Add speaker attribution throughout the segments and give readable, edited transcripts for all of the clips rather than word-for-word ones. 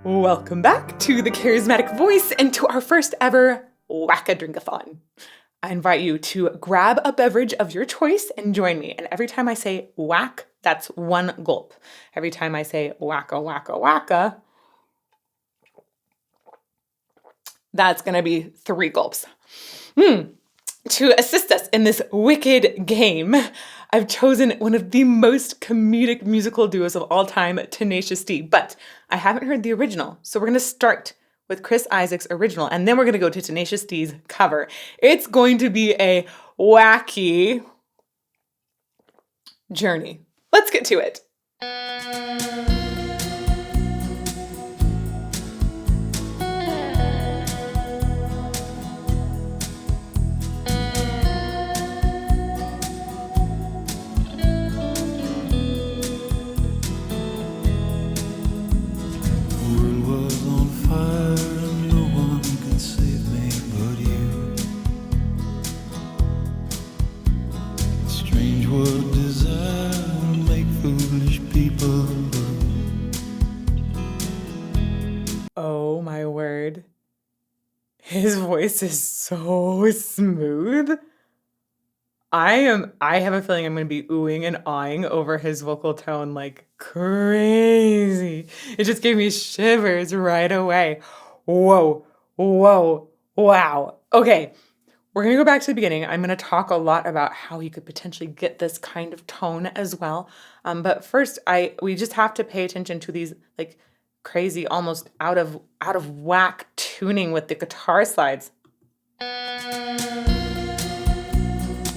Speaker 1: Welcome back to the Charismatic Voice and to our first ever Wacka-Drink-a-thon. I invite you to grab a beverage of your choice and join me. And every time I say whack, that's one gulp. Every time I say wacka-wacka-wacka, that's going to be 3 gulps. To assist us in this wicked game, I've chosen one of the most comedic musical duos of all time, Tenacious D. But I haven't heard the original, so we're going to start with Chris Isaak's original, and then we're going to go to Tenacious D's cover. It's going to be a wacky journey. Let's get to it. Oh my word. His voice is so smooth. I have a feeling I'm going to be oohing and awing over his vocal tone like crazy. It just gave me shivers right away. Whoa, wow. Okay, we're going to go back to the beginning. I'm going to talk a lot about how you could potentially get this kind of tone as well. But first, we just have to pay attention to these like crazy, almost out of whack tuning with the guitar slides.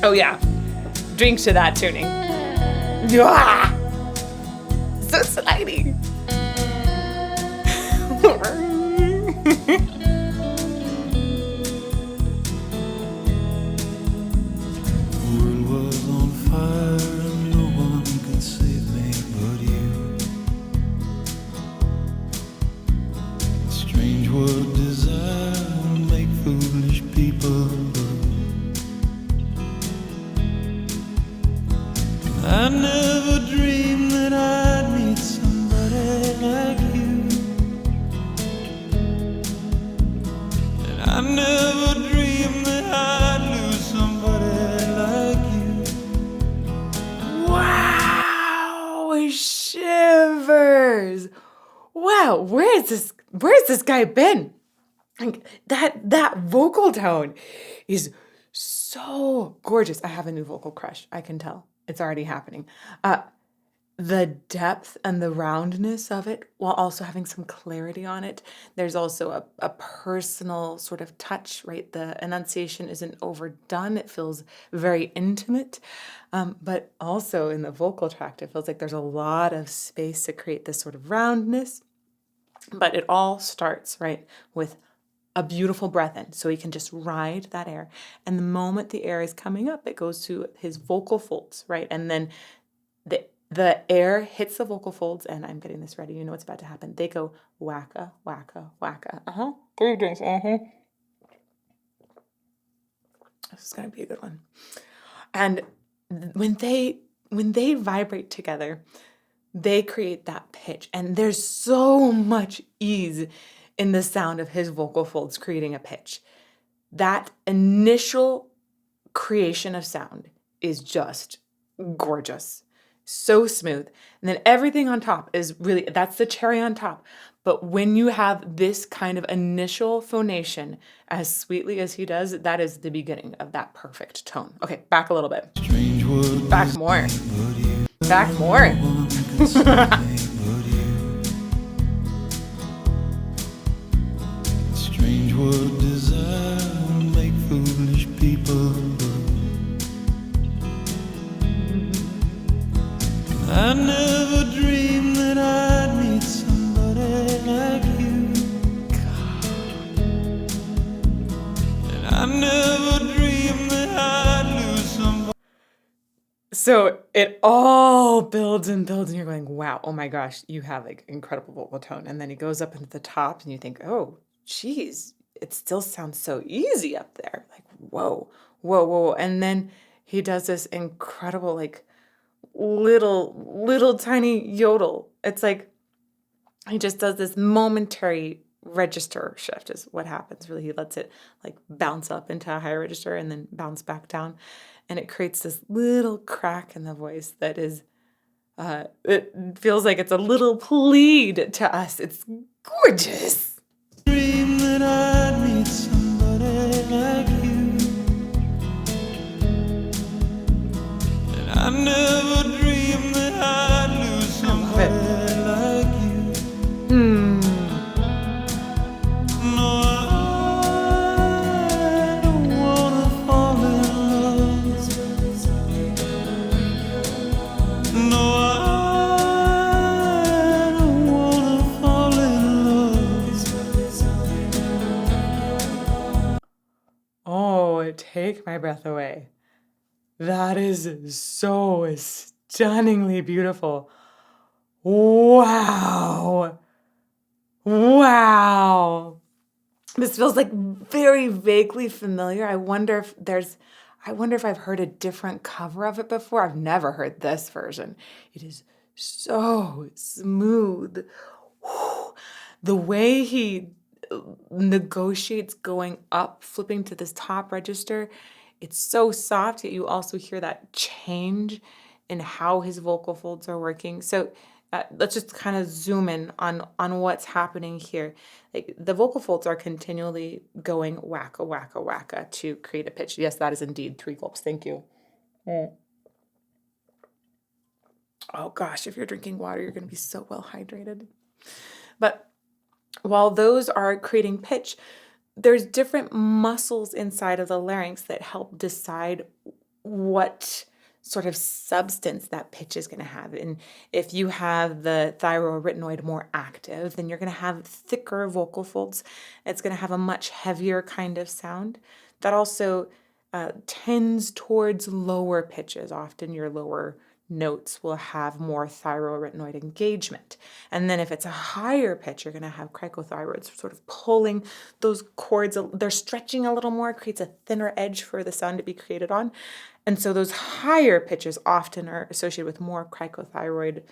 Speaker 1: Oh yeah, drink to that tuning. Ah! So slidey.
Speaker 2: World was on fire and no one could save me but you. Strange world desire to make foolish people. I never dreamed that I'd meet somebody like you. And I never dreamed that I'd lose somebody like you.
Speaker 1: Wow, shivers. Wow, where's this guy been? Like that vocal tone is so gorgeous. I have a new vocal crush, I can tell. It's already happening. The depth and the roundness of it, while also having some clarity on it. There's also a personal sort of touch, right? The enunciation isn't overdone. It feels very intimate. But also in the vocal tract, it feels like there's a lot of space to create this sort of roundness. But it all starts, right, with a beautiful breath in, so he can just ride that air. And the moment the air is coming up, it goes to his vocal folds, right? And then the air hits the vocal folds, and I'm getting this ready. You know what's about to happen. They go wacka, wacka, wacka. 3 drinks. This is gonna be a good one. And when they vibrate together, they create that pitch, and there's so much ease in the sound of his vocal folds creating a pitch. That initial creation of sound is just gorgeous. So smooth. And then everything on top is really, that's the cherry on top. But when you have this kind of initial phonation as sweetly as he does, that is the beginning of that perfect tone. Okay, back a little bit. Back more. Back more.
Speaker 2: Strange world desire to make foolish people. I never dreamed that I'd meet somebody like you. And I never dreamed that I'd lose somebody.
Speaker 1: So it all builds and builds, and you're going, wow, oh my gosh, you have like incredible vocal tone. And then he goes up into the top, and you think, oh, geez, it still sounds so easy up there. Like, whoa. And then he does this incredible, like, little tiny yodel. It's like He just does this momentary register shift is what happens. Really, he lets it like bounce up into a higher register and then bounce back down. And it creates this little crack in the voice that is, it feels like it's a little plead to us. It's gorgeous.
Speaker 2: Dream that I'd meet somebody like you, and I never dreamed that I'd lose somebody like you. No, I don't wanna fall in love. No, I don't wanna fall in love.
Speaker 1: Oh, take my breath away. That is so stunningly beautiful. Wow. Wow. This feels like very vaguely familiar. I wonder if I've heard a different cover of it before. I've never heard this version. It is so smooth. Whew. The way he negotiates going up, flipping to this top register, it's so soft, yet you also hear that change in how his vocal folds are working. So let's just kind of zoom in on what's happening here. Like the vocal folds are continually going wacka wacka wacka to create a pitch. Yes, that is indeed 3 gulps. Thank you. Oh gosh, if you're drinking water, you're going to be so well hydrated. But while those are creating pitch, there's different muscles inside of the larynx that help decide what sort of substance that pitch is going to have. And if you have the thyroarytenoid more active, then you're going to have thicker vocal folds. It's going to have a much heavier kind of sound. That also tends towards lower pitches. Often your lower notes will have more thyroarytenoid engagement. And then if it's a higher pitch, you're going to have cricothyroids sort of pulling those chords. They're stretching a little more, creates a thinner edge for the sound to be created on. And so those higher pitches often are associated with more cricothyroid,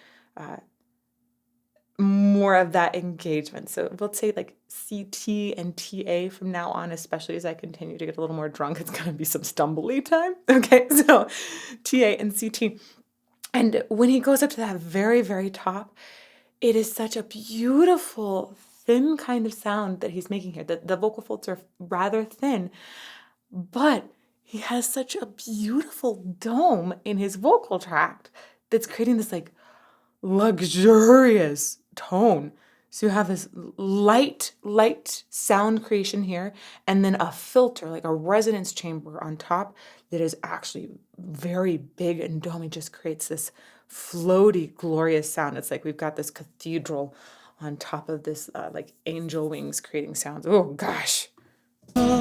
Speaker 1: more of that engagement. So we'll say like CT and TA from now on, especially as I continue to get a little more drunk, it's going to be some stumbly time. Okay, so TA and CT. And when he goes up to that very, very top, it is such a beautiful, thin kind of sound that he's making here. The vocal folds are rather thin, but he has such a beautiful dome in his vocal tract that's creating this like luxurious tone. So you have this light sound creation here, and then a filter, like a resonance chamber on top that is actually very big and domey, just creates this floaty, glorious sound. It's like we've got this cathedral on top of this like angel wings creating sounds. Oh gosh. And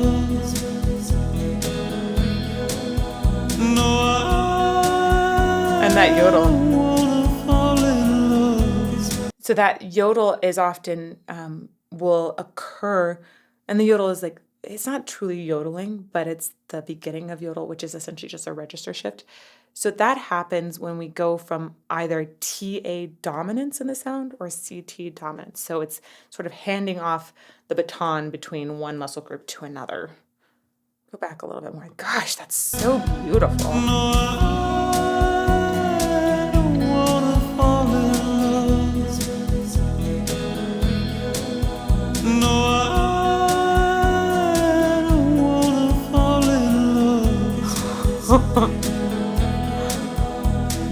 Speaker 1: that yodel. So that yodel is often will occur, and the yodel is like, it's not truly yodeling, but it's the beginning of yodel, which is essentially just a register shift. So that happens when we go from either TA dominance in the sound or CT dominance. So it's sort of handing off the baton between one muscle group to another. Go back a little bit more. Gosh, that's so beautiful.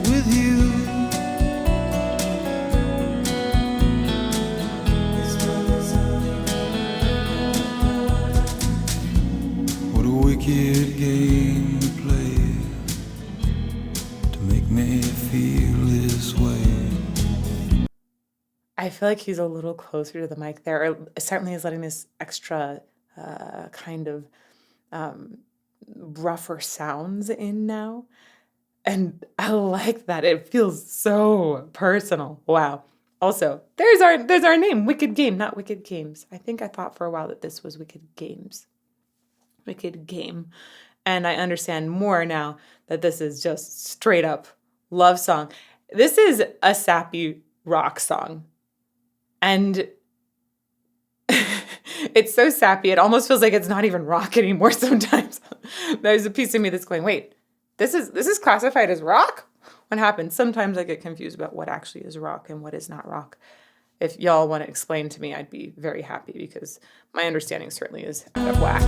Speaker 2: With you, what a wicked game to play to make me feel this way.
Speaker 1: I feel like he's a little closer to the mic there, or certainly is letting this extra kind of rougher sounds in now. And I like that. It feels so personal. Wow. Also, there's our name, Wicked Game, not Wicked Games. I think I thought for a while that this was Wicked Games. Wicked Game. And I understand more now that this is just straight up love song. This is a sappy rock song. And it's so sappy. It almost feels like it's not even rock anymore sometimes. There's a piece of me that's going, wait, this is classified as rock? What happens? Sometimes I get confused about what actually is rock and what is not rock. If y'all want to explain to me, I'd be very happy because my understanding certainly is out of whack.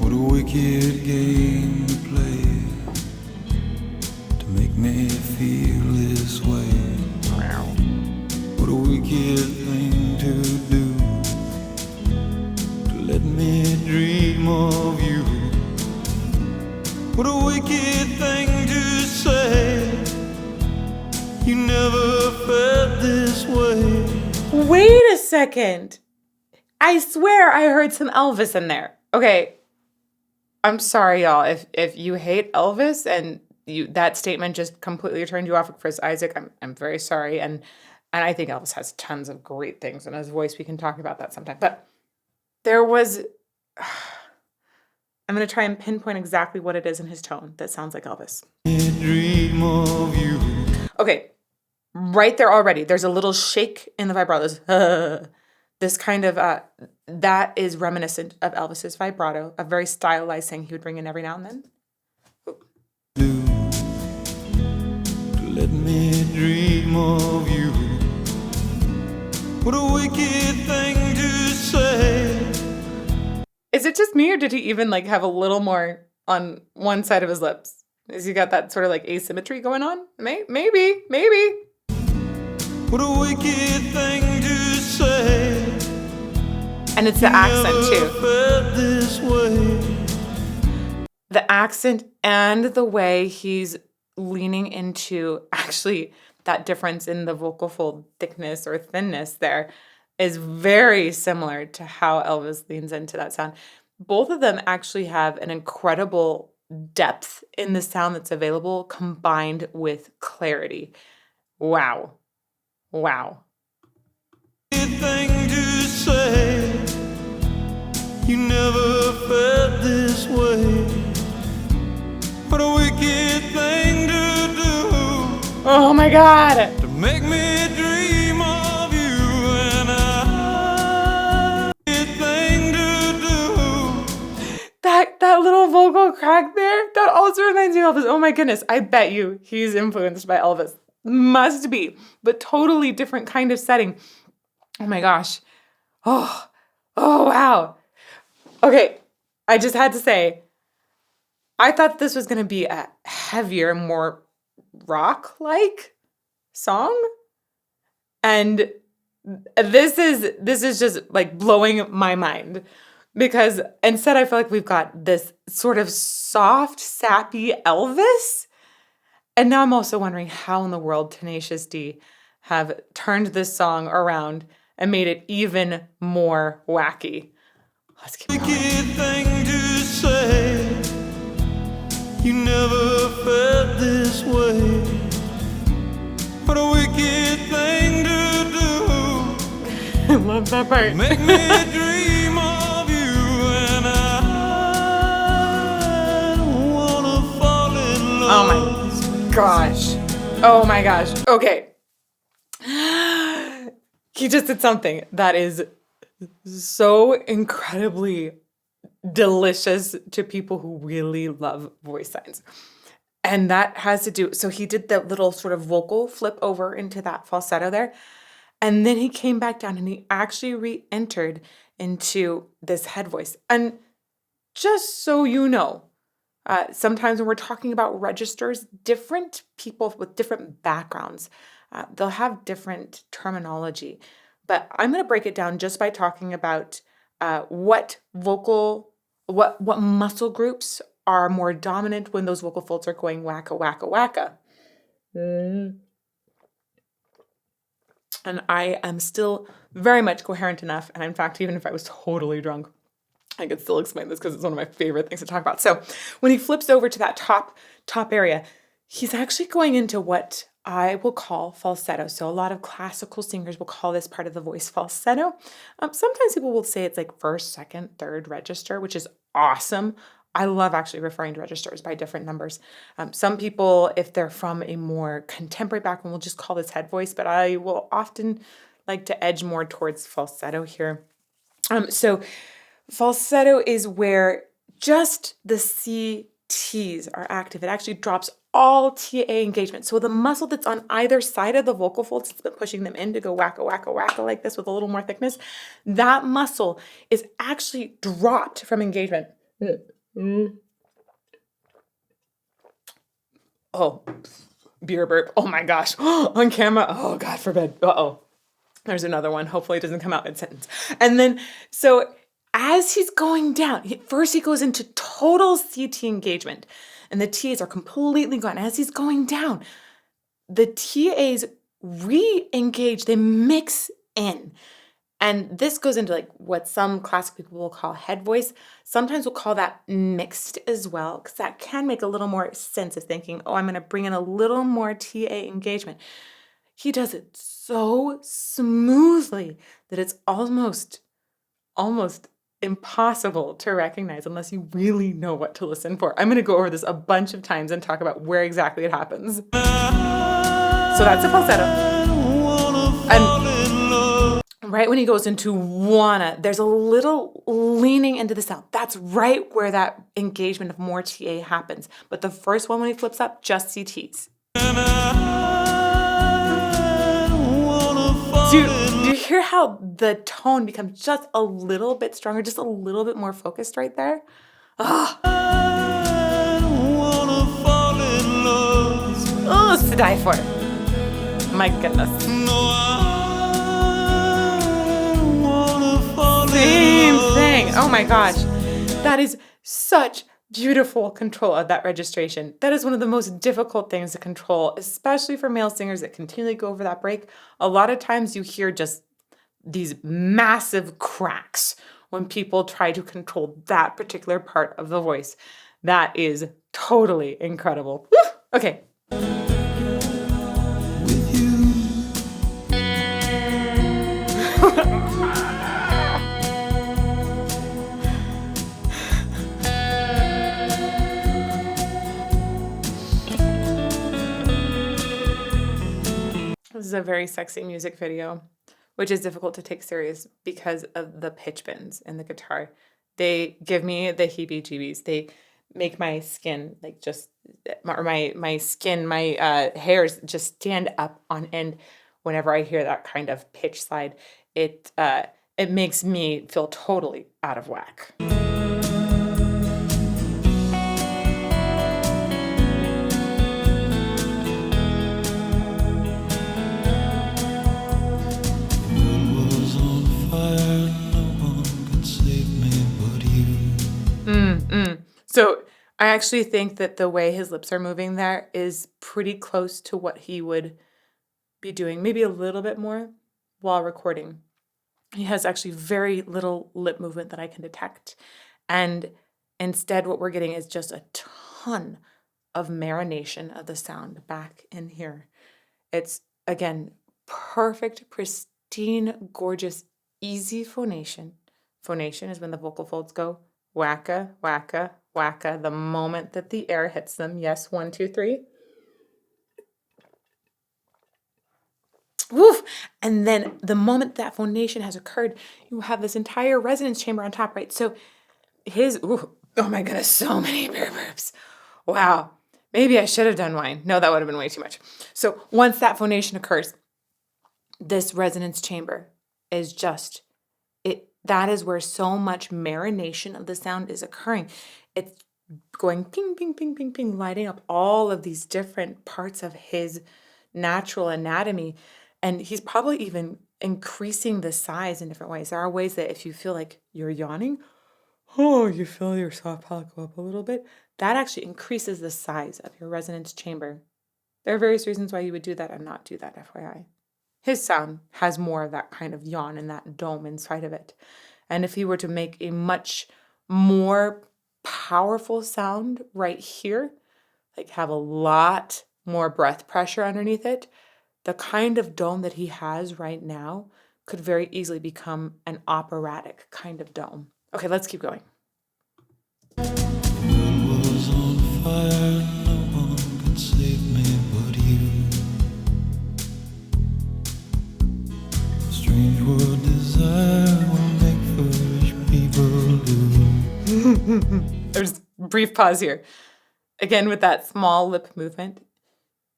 Speaker 2: What a wicked game to play to make me feel this way. What a wicked thing to do to let me dream of you. What a wicked thing to say. You never felt this way.
Speaker 1: Wait a second. I swear I heard some Elvis in there. Okay. I'm sorry, y'all. If you hate Elvis and that statement just completely turned you off of Chris Isaak, I'm very sorry. And I think Elvis has tons of great things in his voice. We can talk about that sometime. But there was, I'm going to try and pinpoint exactly what it is in his tone that sounds like Elvis.
Speaker 2: Dream of you.
Speaker 1: Okay, right there already. There's a little shake in the vibrato. This kind of, that is reminiscent of Elvis's vibrato, a very stylized thing he would bring in every now and then.
Speaker 2: Do to let me dream of you. What a wicked thing to say.
Speaker 1: Is it just me, or did he even like have a little more on one side of his lips? Has he got that sort of like asymmetry going on? Maybe.
Speaker 2: What a wicked thing to say.
Speaker 1: And it's the accent too.
Speaker 2: Felt this way.
Speaker 1: The accent and the way he's leaning into actually that difference in the vocal fold thickness or thinness there is very similar to how Elvis leans into that sound. Both of them actually have an incredible depth in the sound that's available combined with clarity. Wow.
Speaker 2: Thing to say. You never felt this way. What a wicked thing to do.
Speaker 1: Oh my God.
Speaker 2: To make me dream of you, and a wicked thing to do.
Speaker 1: That little vocal crack there, that also reminds me of Elvis. Oh my goodness, I bet you he's influenced by Elvis. Must be, but totally different kind of setting. Oh my gosh. Oh wow. Okay, I just had to say, I thought this was going to be a heavier, more rock-like song. And this is just like blowing my mind. Because instead I feel like we've got this sort of soft, sappy Elvis. And now I'm also wondering how in the world Tenacious D have turned this song around and made it even more wacky. Let's keep going.
Speaker 2: Wicked thing to say. You never felt this way. What a wicked thing to do.
Speaker 1: I love that part.
Speaker 2: Make me dream of you, and I wanna fall in love.
Speaker 1: Oh my gosh. Okay. He just did something that is so incredibly delicious to people who really love voice signs. And that has to do, so he did the little sort of vocal flip over into that falsetto there. And then he came back down and he actually re-entered into this head voice. And just so you know, sometimes when we're talking about registers, different people with different backgrounds, they'll have different terminology. But I'm going to break it down just by talking about what muscle groups are more dominant when those vocal folds are going wacka-wacka-wacka. And I am still very much coherent enough. And in fact, even if I was totally drunk, I could still explain this because it's one of my favorite things to talk about. So when he flips over to that top area, he's actually going into what I will call falsetto. So a lot of classical singers will call this part of the voice falsetto. Sometimes people will say it's like first, second, third register, which is awesome. I love actually referring to registers by different numbers. Some people, if they're from a more contemporary background, will just call this head voice, but I will often like to edge more towards falsetto here. So falsetto is where just the CTs are active. It actually drops all TA engagement. So the muscle that's on either side of the vocal folds that's been pushing them in to go wacka-wacka-wacka like this with a little more thickness, that muscle is actually dropped from engagement. Oh, beer burp. Oh my gosh. On camera. Oh, God forbid. Uh-oh. There's another one. Hopefully it doesn't come out mid-sentence. And then, so as he's going down, first he goes into total CT engagement, and the TAs are completely gone. As he's going down, the TAs re-engage, they mix in. And this goes into like what some classic people will call head voice. Sometimes we'll call that mixed as well, because that can make a little more sense of thinking, oh, I'm going to bring in a little more TA engagement. He does it so smoothly that it's almost impossible to recognize unless you really know what to listen for. I'm going to go over this a bunch of times and talk about where exactly it happens. So that's a falsetto. And right when he goes into wanna, there's a little leaning into the sound. That's right where that engagement of more TA happens. But the first one when he flips up, just CTs. Do you hear how the tone becomes just a little bit stronger, just a little bit more focused right there? Oh, it's to die for. My goodness. Same thing. Oh my gosh. That is such beautiful control of that registration. That is one of the most difficult things to control, especially for male singers that continually go over that break. A lot of times you hear just these massive cracks when people try to control that particular part of the voice. That is totally incredible. Woo! Okay. This is a very sexy music video, which is difficult to take serious because of the pitch bends in the guitar. They give me the heebie-jeebies. They make my skin like just, or my skin, my hairs just stand up on end whenever I hear that kind of pitch slide. It makes me feel totally out of whack. So I actually think that the way his lips are moving there is pretty close to what he would be doing, maybe a little bit more while recording. He has actually very little lip movement that I can detect. And instead what we're getting is just a ton of marination of the sound back in here. It's, again, perfect, pristine, gorgeous, easy phonation. Phonation is when the vocal folds go wacka, wacka, wacka, the moment that the air hits them. Yes, 1, 2, 3. Woof! And then the moment that phonation has occurred, you have this entire resonance chamber on top, right? So oh my goodness, so many beer burps. Wow. Maybe I should have done wine. No, that would have been way too much. So once that phonation occurs, this resonance chamber is just, that is where so much marination of the sound is occurring. It's going ping, ping, ping, ping, ping, lighting up all of these different parts of his natural anatomy. And he's probably even increasing the size in different ways. There are ways that if you feel like you're yawning, you feel your soft palate go up a little bit. That actually increases the size of your resonance chamber. There are various reasons why you would do that and not do that, FYI. His sound has more of that kind of yawn and that dome inside of it. And if he were to make a much more powerful sound right here, like have a lot more breath pressure underneath it, the kind of dome that he has right now could very easily become an operatic kind of dome. Okay, let's keep going.
Speaker 2: Was on fire, no one can save me but you.
Speaker 1: There's a brief pause here. Again, with that small lip movement.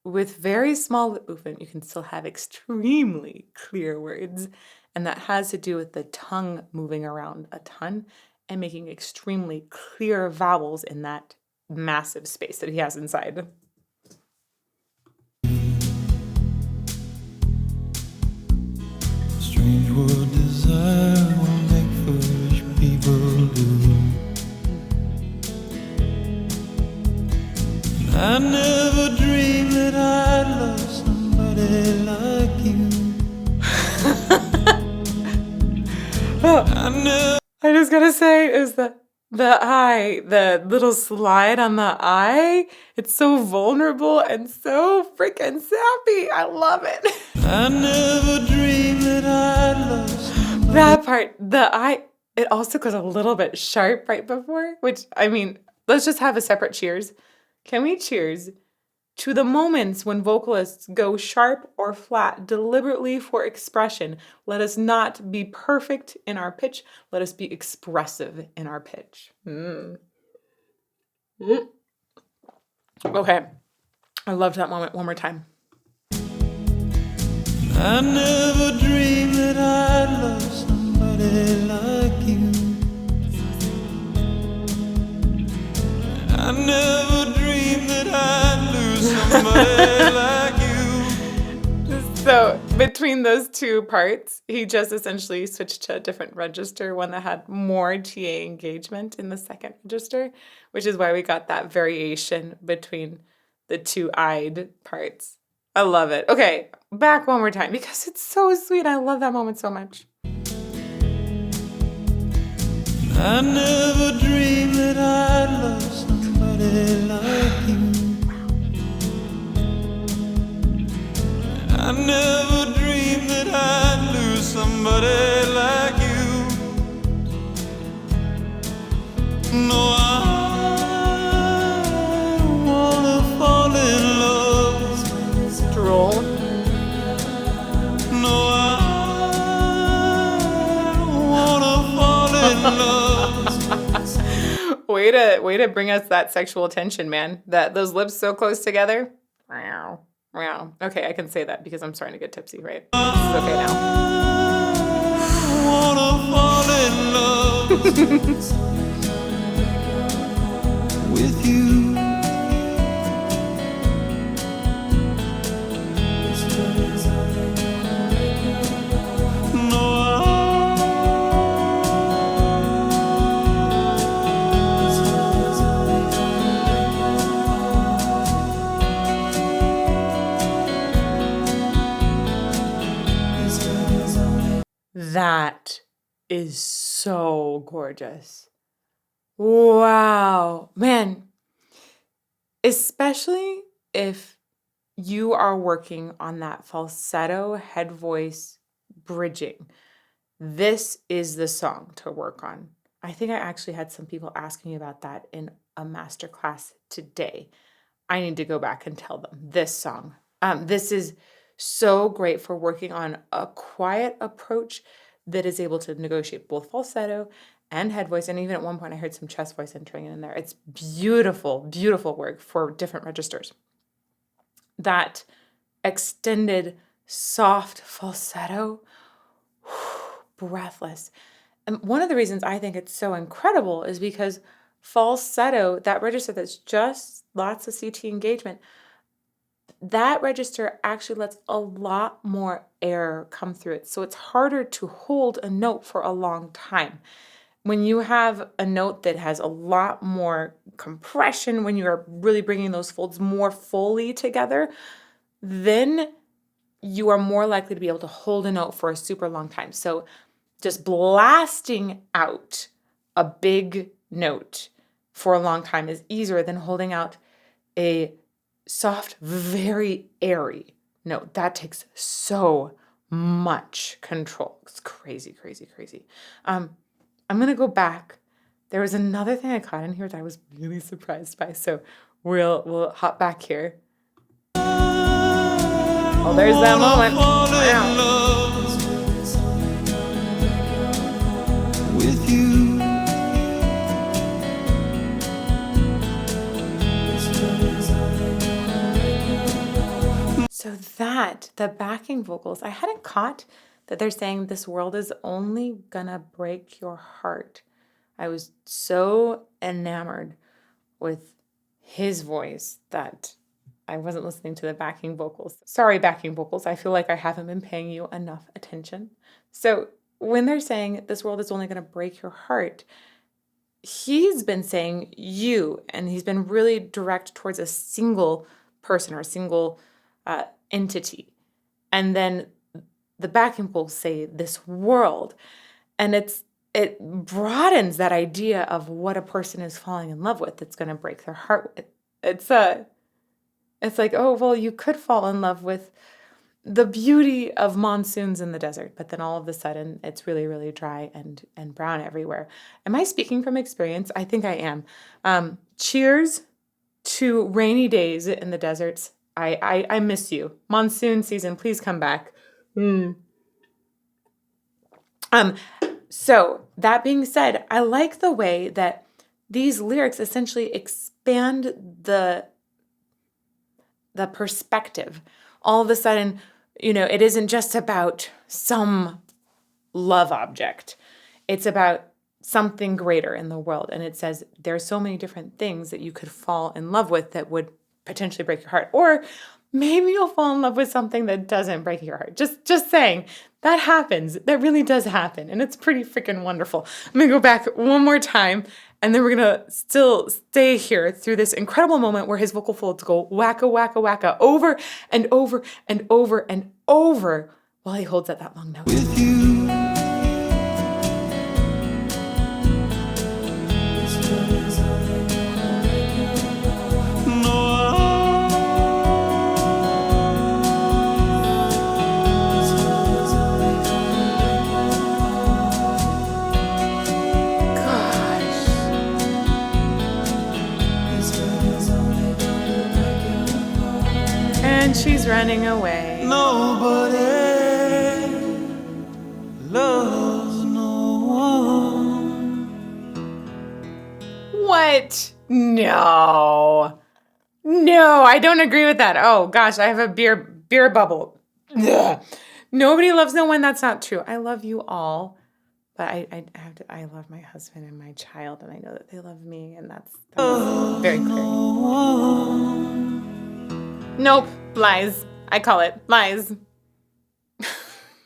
Speaker 1: With very small lip movement, you can still have extremely clear words. And that has to do with the tongue moving around a ton and making extremely clear vowels in that massive space that he has inside.
Speaker 2: Strange what desire will make foolish people do. I never dreamed that I'd love somebody like you.
Speaker 1: I just gotta say, is the eye, the little slide on the eye, it's so vulnerable and so freaking sappy. I love it.
Speaker 2: I never dreamed that I'd love somebody.
Speaker 1: That part, the eye, it also goes a little bit sharp right before, which, I mean, let's just have a separate cheers. Can we cheers to the moments when vocalists go sharp or flat deliberately for expression? Let us not be perfect in our pitch. Let us be expressive in our pitch. Okay. I loved that moment. One more time.
Speaker 2: I never dreamed that I'd love somebody like you. I never dreamed that I'd lose somebody like you.
Speaker 1: So between those two parts, he just essentially switched to a different register, one that had more TA engagement in the second register, which is why we got that variation between the two eyed parts. I love it. Okay, back one more time because it's so sweet. I love that moment so much.
Speaker 2: I never dreamed that I'd love somebody like you. I never dreamed that I'd lose somebody like you. No, I don't wanna fall in love.
Speaker 1: Droll.
Speaker 2: No, I don't wanna fall in love.
Speaker 1: Way to bring us that sexual tension, man. Those lips so close together. Wow. Wow. Okay, I can say that because I'm starting to get tipsy, right? This is okay now.
Speaker 2: I wanna fall in love with you.
Speaker 1: That is so gorgeous. Wow. Man, especially if you are working on that falsetto head voice bridging, this is the song to work on. I think I actually had some people asking me about that in a masterclass today. I need to go back and tell them this song. This is so great for working on a quiet approach that is able to negotiate both falsetto and head voice. And even at one point, I heard some chest voice entering in there. It's beautiful, beautiful work for different registers. That extended, soft falsetto, breathless. And one of the reasons I think it's so incredible is because falsetto, that register that's just lots of CT engagement, that register actually lets a lot more air come through it. So it's harder to hold a note for a long time. When you have a note that has a lot more compression, when you're really bringing those folds more fully together, then you are more likely to be able to hold a note for a super long time. So just blasting out a big note for a long time is easier than holding out a soft, very airy note. That takes so much control. It's crazy, crazy, crazy. I'm going to go back. There was another thing I caught in here that I was really surprised by. So we'll hop back here. Oh, there's that moment. Wow.
Speaker 2: With you.
Speaker 1: at the backing vocals, I hadn't caught that they're saying this world is only gonna break your heart. I was so enamored with his voice that I wasn't listening to the backing vocals. Sorry, backing vocals. I feel like I haven't been paying you enough attention. So when they're saying this world is only going to break your heart, he's been saying you, and he's been really direct towards a single person or a single entity. And then the backing vocals say this world. And it broadens that idea of what a person is falling in love with that's going to break their heart with. It's like, oh, well, you could fall in love with the beauty of monsoons in the desert, but then all of a sudden it's really, really dry and brown everywhere. Am I speaking from experience? I think I am. Cheers to rainy days in the deserts. I miss you. Monsoon season, please come back. So that being said, I like the way that these lyrics essentially expand the perspective. All of a sudden, it isn't just about some love object. It's about something greater in the world. And it says there are so many different things that you could fall in love with that would potentially break your heart. Or maybe you'll fall in love with something that doesn't break your heart. Just saying, that happens. That really does happen. And it's pretty freaking wonderful. I'm going to go back one more time, and then we're going to still stay here through this incredible moment where his vocal folds go wacka-wacka-wacka over and over and over and over while he holds at that long note.
Speaker 2: With you.
Speaker 1: And she's running away.
Speaker 2: Nobody loves no one.
Speaker 1: What? No, I don't agree with that. Oh gosh, I have a beer bubble. Ugh. Nobody loves no one. That's not true. I love you all, but I love my husband and my child, and I know that they love me, and that's very clear. Nope, lies. I call it lies.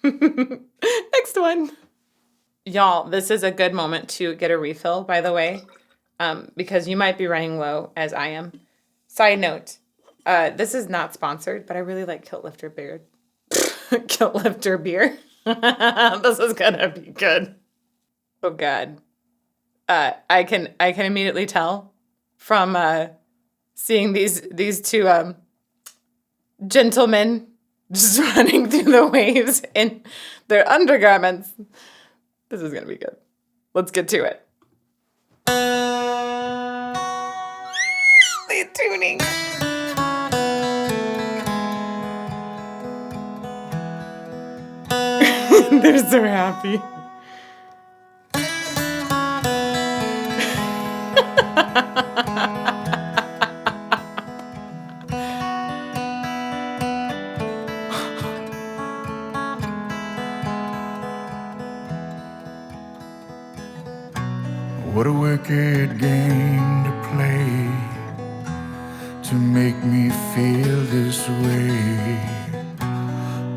Speaker 1: Next one. Y'all, this is a good moment to get a refill, by the way, because you might be running low, as I am. Side note, this is not sponsored, but I really like Kilt Lifter beer. Kilt Lifter beer. This is gonna be good. Oh God. I can immediately tell from seeing these two gentlemen just running through the waves in their undergarments. This is gonna be good. Let's get to it. Lead tuning. They're so happy.
Speaker 2: What a wicked game to play to make me feel this way.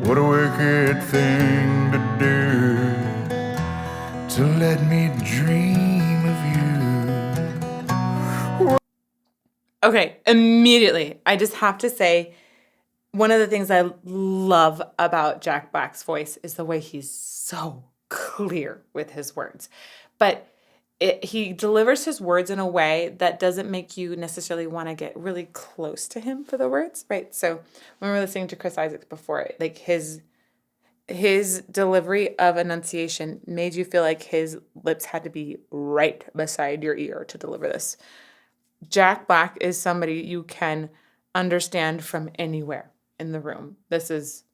Speaker 2: What a wicked thing to do to let me dream of you.
Speaker 1: Okay, immediately, I just have to say, one of the things I love about Jack Black's voice is the way he's so clear with his words. But he delivers his words in a way that doesn't make you necessarily want to get really close to him for the words, right? So when we were listening to Chris Isaak before, like his delivery of enunciation made you feel like his lips had to be right beside your ear to deliver this. Jack Black is somebody you can understand from anywhere in the room. This is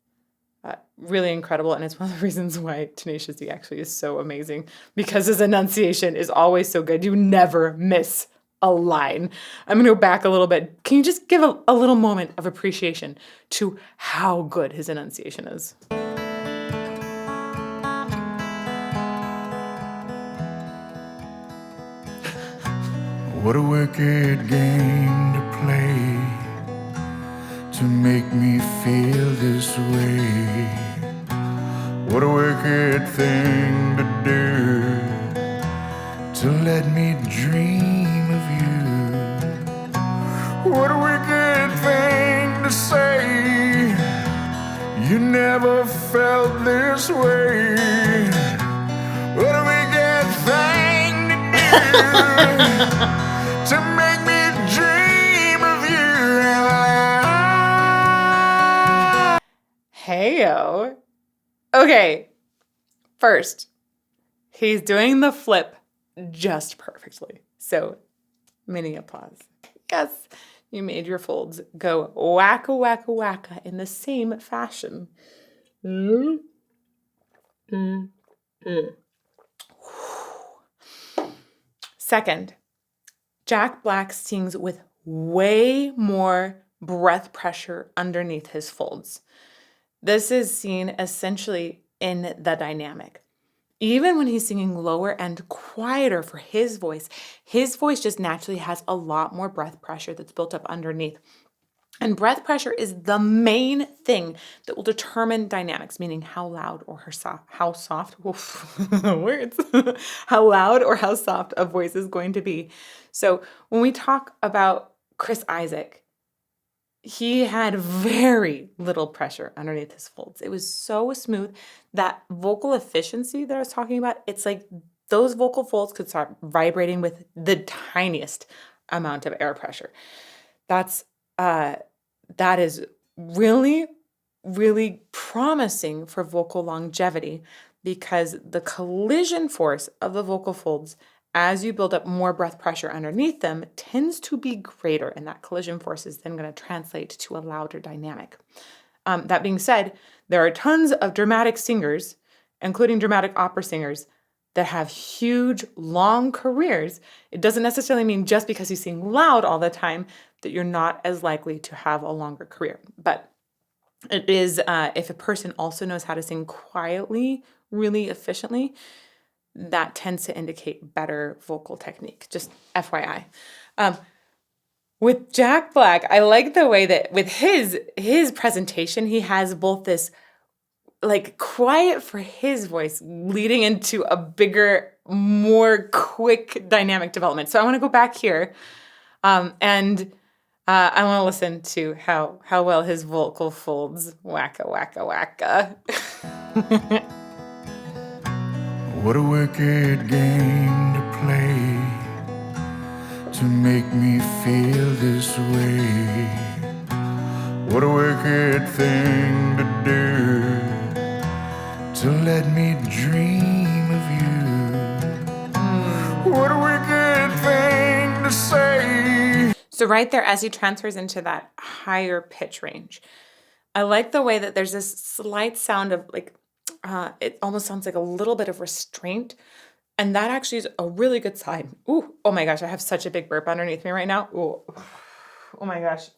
Speaker 1: really incredible, and it's one of the reasons why Tenacious D actually is so amazing, because his enunciation is always so good. You never miss a line. I'm going to go back a little bit. Can you just give a little moment of appreciation to how good his enunciation is?
Speaker 2: What a wicked game to play to make me feel this way. What a wicked thing to do to let me dream of you. What a wicked thing to say. You never felt this way. What a wicked thing to do to make me dream of you.
Speaker 1: Heyo. Okay, first, he's doing the flip just perfectly. So, mini applause. Yes, you made your folds go wacka-wacka-wacka in the same fashion. Second, Jack Black sings with way more breath pressure underneath his folds. This is seen essentially in the dynamic. Even when he's singing lower and quieter for his voice just naturally has a lot more breath pressure that's built up underneath. And breath pressure is the main thing that will determine dynamics, meaning how loud or how soft, words, how loud or how soft a voice is going to be. So when we talk about Chris Isaak, he had very little pressure underneath his folds. It was so smooth. That vocal efficiency that I was talking about, it's like those vocal folds could start vibrating with the tiniest amount of air pressure. That is really, really promising for vocal longevity because the collision force of the vocal folds as you build up more breath pressure underneath them tends to be greater, and that collision force is then going to translate to a louder dynamic. That being said, there are tons of dramatic singers, including dramatic opera singers, that have huge, long careers. It doesn't necessarily mean just because you sing loud all the time that you're not as likely to have a longer career. But it is, if a person also knows how to sing quietly, really efficiently, that tends to indicate better vocal technique, just FYI. With Jack Black, I like the way that with his presentation, he has both this like quiet for his voice leading into a bigger, more quick dynamic development. So I want to go back here and I want to listen to how well his vocal folds wacka-wacka-wacka.
Speaker 2: What a wicked game to play to make me feel this way. What a wicked thing to do to let me dream of you. What a wicked thing to say.
Speaker 1: So right there, as he transfers into that higher pitch range, I like the way that there's this slight sound of like, it almost sounds like a little bit of restraint. And that actually is a really good sign. Ooh, oh my gosh, I have such a big burp underneath me right now. Ooh, oh my gosh.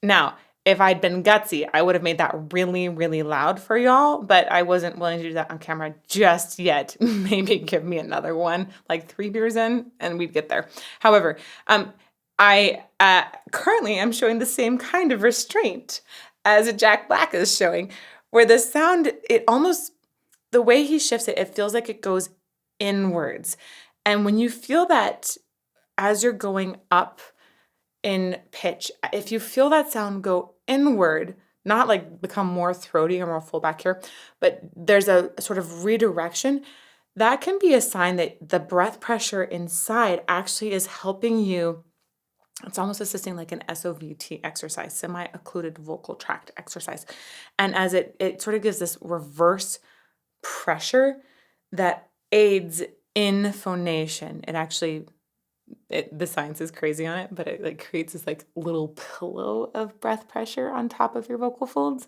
Speaker 1: Now, if I'd been gutsy, I would have made that really, really loud for y'all, but I wasn't willing to do that on camera just yet. Maybe give me another one, like 3 beers in, and we'd get there. However, I currently am showing the same kind of restraint as Jack Black is showing, where the sound, it almost, the way he shifts it, it feels like it goes inwards. And when you feel that as you're going up in pitch, if you feel that sound go inward, not like become more throaty or more full back here, but there's a sort of redirection, that can be a sign that the breath pressure inside actually is helping you. It's almost assisting like an SOVT exercise, semi-occluded vocal tract exercise. And as it sort of gives this reverse pressure that aids in phonation. It actually, the science is crazy on it, but it like creates this like little pillow of breath pressure on top of your vocal folds,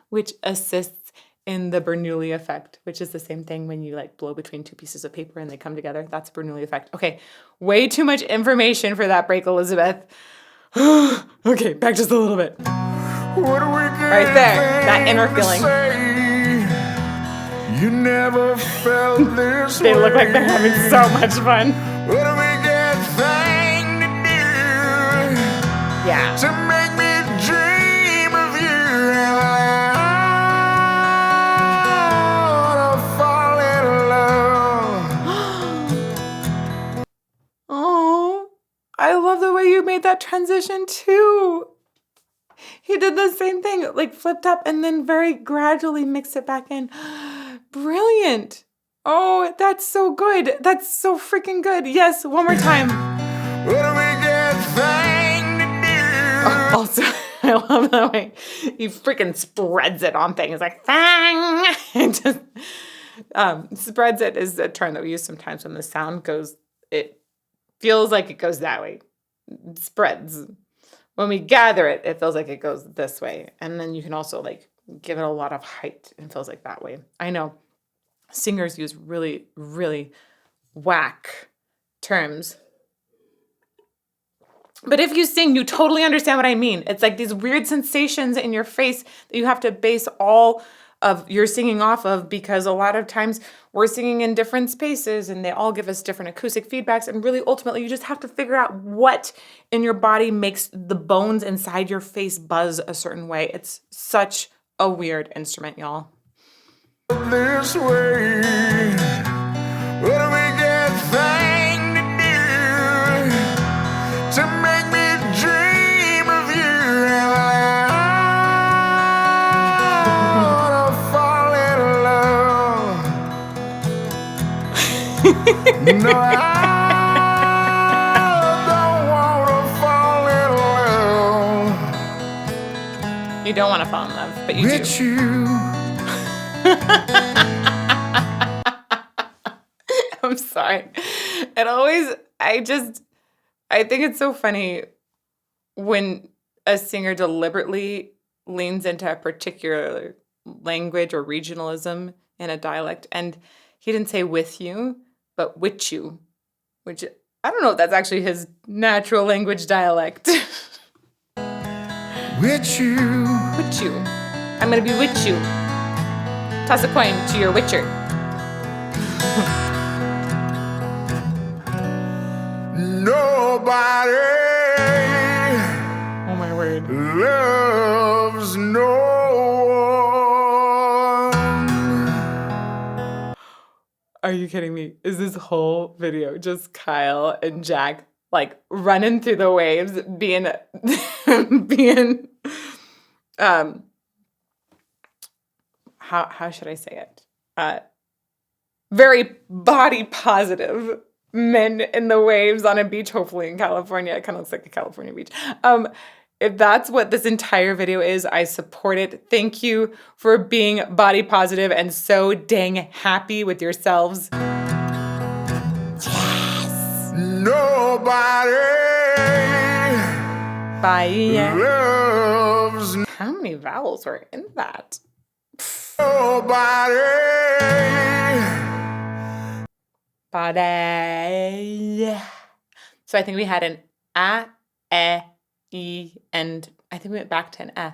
Speaker 1: which assists in the Bernoulli effect, which is the same thing when you like blow between two pieces of paper and they come together. That's Bernoulli effect. Okay, way too much information for that break, Elizabeth. Okay, back just a little bit. Right there, that inner feeling.
Speaker 2: You never felt this
Speaker 1: They look like they're having so much fun.
Speaker 2: What do we get thing to do?
Speaker 1: Yeah.
Speaker 2: To make me dream of you. And I wanna fall in love.
Speaker 1: Oh, I love the way you made that transition too. He did the same thing, like flipped up and then very gradually mixed it back in. Brilliant. Oh, that's so good. That's so freaking good. Yes, one more time.
Speaker 2: What do we get thing to do?
Speaker 1: Oh, also, I love the way he freaking spreads it on things like thang. And just spreads it is a term that we use sometimes when the sound goes, it feels like it goes that way. It spreads. When we gather it, it feels like it goes this way. And then you can also like give it a lot of height and feels like that way. I know singers use really, really whack terms. But if you sing, you totally understand what I mean. It's like these weird sensations in your face that you have to base all of your singing off of, because a lot of times we're singing in different spaces and they all give us different acoustic feedbacks. And really, ultimately, you just have to figure out what in your body makes the bones inside your face buzz a certain way. It's such a weird instrument, y'all.
Speaker 2: This way. What do we get thing to do? To make me dream of you. And I wanna fall in love. No, I don't wanna fall in love.
Speaker 1: You don't want to fall in love, but you
Speaker 2: with
Speaker 1: do.
Speaker 2: You.
Speaker 1: I'm sorry. I think it's so funny when a singer deliberately leans into a particular language or regionalism in a dialect. And he didn't say with you, but with you, which I don't know if that's actually his natural language dialect.
Speaker 2: With you.
Speaker 1: With you. I'm going to be with you. Toss a coin to your witcher.
Speaker 2: Nobody.
Speaker 1: Oh my word.
Speaker 2: Loves no one.
Speaker 1: Are you kidding me? Is this whole video just Kyle and Jack like running through the waves, being how should I say it? Very body positive men in the waves on a beach, hopefully in California. It kind of looks like a California beach. If that's what this entire video is, I support it. Thank you for being body positive and so dang happy with yourselves. Yes.
Speaker 2: Nobody.
Speaker 1: Bye.
Speaker 2: Loves.
Speaker 1: How many vowels were in that?
Speaker 2: Nobody.
Speaker 1: Body. So I think we had an a, e, and I think we went back to an eh.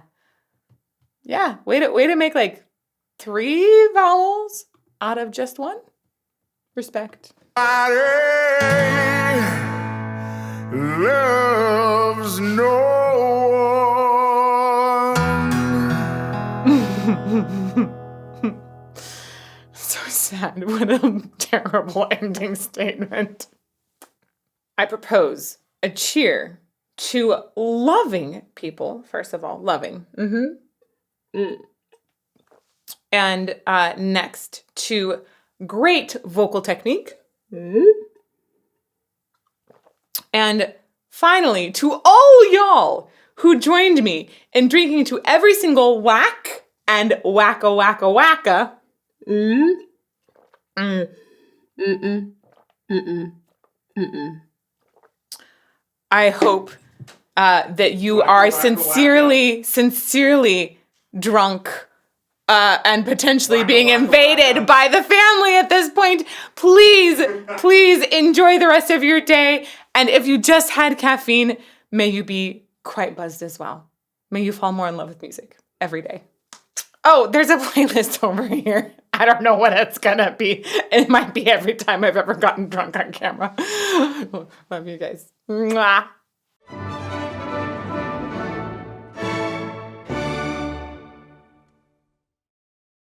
Speaker 1: Yeah, way to make like 3 vowels out of just one. Respect.
Speaker 2: Nobody loves no one.
Speaker 1: So sad. What a terrible ending statement. I propose a cheer to loving people, first of all, loving. And next to great vocal technique. And finally, to all y'all who joined me in drinking to every single whack and wacka-wacka-wacka. I hope that you are sincerely drunk and potentially being invaded by the family at this point, please enjoy the rest of your day. And if you just had caffeine, may you be quite buzzed as well. May you fall more in love with music every day. Oh, there's a playlist over here. I don't know what it's gonna be. It might be every time I've ever gotten drunk on camera. Love you guys. Mwah.